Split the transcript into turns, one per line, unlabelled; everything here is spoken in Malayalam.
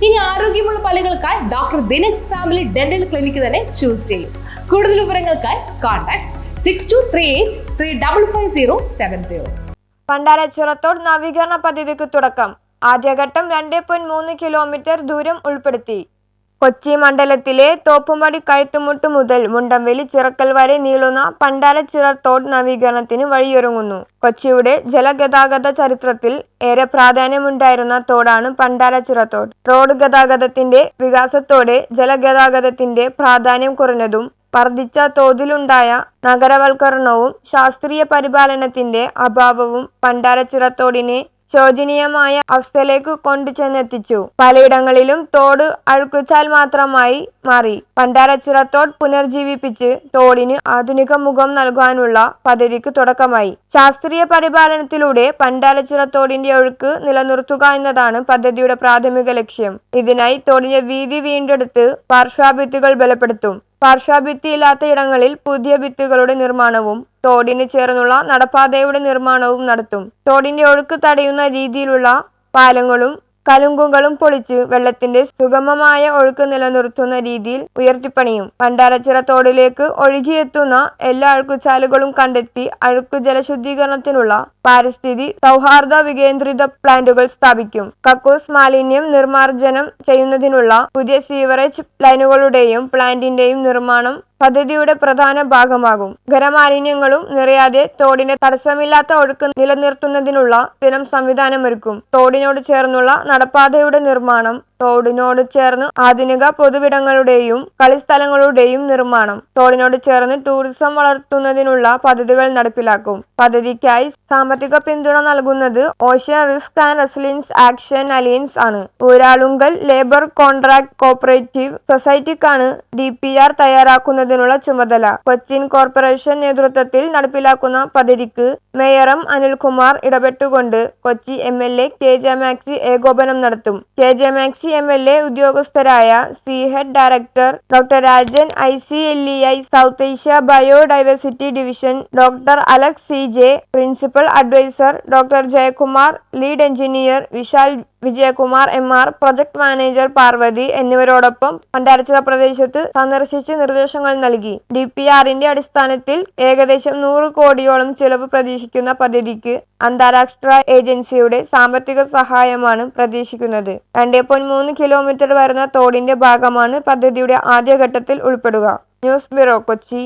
ഇനി ആരോഗ്യമുള്ള പല്ലുകൾക്കായി ഡോക്ടർ ദിനക്സ് ഫാമിലി ഡെന്റൽ ക്ലിനിക്ക് തന്നെ ചൂസ് ചെയ്യും. കൂടുതൽ വിവരങ്ങൾക്കായി കോൺടാക്ട് 6238355070.
പണ്ടാരച്ചിറത്തോട് നവീകരണ പദ്ധതിക്ക് തുടക്കം. ആദ്യഘട്ടം 2.3 കിലോമീറ്റർ ദൂരം ഉൾപ്പെടുത്തി. കൊച്ചി മണ്ഡലത്തിലെ തോപ്പുംപടി കഴുത്തുമുട്ട് മുതൽ മുണ്ടംവെലി ചിറക്കൽ വരെ നീളുന്ന പണ്ടാരച്ചിറ തോട് നവീകരണത്തിന് വഴിയൊരുങ്ങുന്നു. കൊച്ചിയുടെ ജലഗതാഗത ചരിത്രത്തിൽ ഏറെ പ്രാധാന്യമുണ്ടായിരുന്ന തോടാണ് പണ്ടാരച്ചിറ തോട്. റോഡ് ഗതാഗതത്തിന്റെ വികാസത്തോടെ ജലഗതാഗതത്തിന്റെ പ്രാധാന്യം കുറഞ്ഞതും വർദ്ധിച്ച തോതിലുണ്ടായ നഗരവൽക്കരണവും ശാസ്ത്രീയ പരിപാലനത്തിന്റെ അഭാവവും പണ്ടാരച്ചിറ തോടിനെ ശോചനീയമായ അവസ്ഥയിലേക്ക് കൊണ്ടുചെന്നെത്തിച്ചു. പലയിടങ്ങളിലും തോട് അഴുക്കുചാൽ മാത്രമായി മാറി. പണ്ടാരച്ചിറ തോട് പുനർജീവിപ്പിച്ച് തോടിന് ആധുനിക മുഖം നൽകാനുള്ള പദ്ധതിക്ക് തുടക്കമായി. ശാസ്ത്രീയ പരിപാലനത്തിലൂടെ പണ്ടാരച്ചിറ തോടിന്റെ ഒഴുക്ക് നിലനിർത്തുക എന്നതാണ് പദ്ധതിയുടെ പ്രാഥമിക ലക്ഷ്യം. ഇതിനായി തോടിന്റെ വീതി വീണ്ടെടുത്ത് പാർശ്വഭിത്തികൾ ബലപ്പെടുത്തും. പാർശ്വഭിത്തിയില്ലാത്ത ഇടങ്ങളിൽ പുതിയ ഭിത്തികളുടെ നിർമ്മാണവും തോടിന് ചേർന്നുള്ള നടപ്പാതയുടെ നിർമ്മാണവും നടത്തും. തോടിന്റെ ഒഴുക്ക് തടയുന്ന രീതിയിലുള്ള പാലങ്ങളും കലുങ്കുകളും പൊളിച്ച് വെള്ളത്തിന്റെ സുഗമമായ ഒഴുക്ക് നിലനിർത്തുന്ന രീതിയിൽ ഉയർത്തിപ്പണിയും. പണ്ടാരച്ചിറ തോടിലേക്ക് ഒഴുകിയെത്തുന്ന എല്ലാ അഴുക്കുചാലുകളും കണ്ടെത്തി അഴുക്ക് ജലശുദ്ധീകരണത്തിനുള്ള പാരിസ്ഥിതി സൗഹാർദ്ദ വികേന്ദ്രിത പ്ലാന്റുകൾ സ്ഥാപിക്കും. കക്കൂസ് മാലിന്യം നിർമ്മാർജ്ജനം ചെയ്യുന്നതിനുള്ള പുതിയ സീവറേജ് ലൈനുകളുടെയും പ്ലാന്റിന്റെയും നിർമ്മാണം പദ്ധതിയുടെ പ്രധാന ഭാഗമാകും. ഖരമാലിന്യങ്ങളും നിറയാതെ തോടിന്റെ തടസ്സമില്ലാത്ത ഒഴുക്ക് നിലനിർത്തുന്നതിനുള്ള സ്ഥിരം സംവിധാനമൊരുക്കും. തോടിനോട് ചേർന്നുള്ള നടപ്പാതയുടെ നിർമ്മാണം, തോടിനോട് ചേർന്ന് ആധുനിക പൊതുവിടങ്ങളുടെയും കളിസ്ഥലങ്ങളുടെയും നിർമ്മാണം, തോടിനോട് ചേർന്ന് ടൂറിസം വളർത്തുന്നതിനുള്ള പദ്ധതികൾ നടപ്പിലാക്കും. പദ്ധതിക്കായി സാമ്പത്തിക പിന്തുണ നൽകുന്നത് ocean risk and resilience action alliance ആണ്. ഊരാളുങ്കൽ ലേബർ കോൺട്രാക്ട് കോഓപ്പറേറ്റീവ് സൊസൈറ്റിക്കാണ് DPR തയ്യാറാക്കുന്നതിനുള്ള ചുമതല. കൊച്ചിൻ കോർപ്പറേഷൻ നേതൃത്വത്തിൽ നടപ്പിലാക്കുന്ന പദ്ധതിക്ക് മേയർ M. അനിൽകുമാർ ഇടപെട്ടുകൊണ്ട് കൊച്ചി MLA KJ മാക്സി ഏകോപനം നടത്തും. KJ മാക്സി MLA ഉദ്യോഗസ്ഥരായ head director doctor Rajan ICLEI South Asia biodiversity division, doctor Alex CJ principal adviser, doctor Jayakumar lead engineer, Vishal Vijayakumar MR project manager Parvathy എന്നിവരോടൊപ്പം പണ്ടാരച്ചിറ പ്രദേശത്ത് സന്ദർശിച്ച് നിർദ്ദേശങ്ങൾ നൽകി. DPRന്റെ അടിസ്ഥാനത്തിൽ ഏകദേശം 100 കോടിയോളം ചിലവ് പ്രതീക്ഷിക്കുന്ന പദ്ധതിക്ക് അന്താരാഷ്ട്ര ഏജൻസിയുടെ സാമ്പത്തിക സഹായമാണ് പ്രതീക്ഷിക്കുന്നത്. 2.3 കിലോമീറ്റർ വരുന്ന തോടിന്റെ ഭാഗമാണ് പദ്ധതിയുടെ ആദ്യഘട്ടത്തിൽ ഉൾപ്പെടുക. News bureau, Kochi.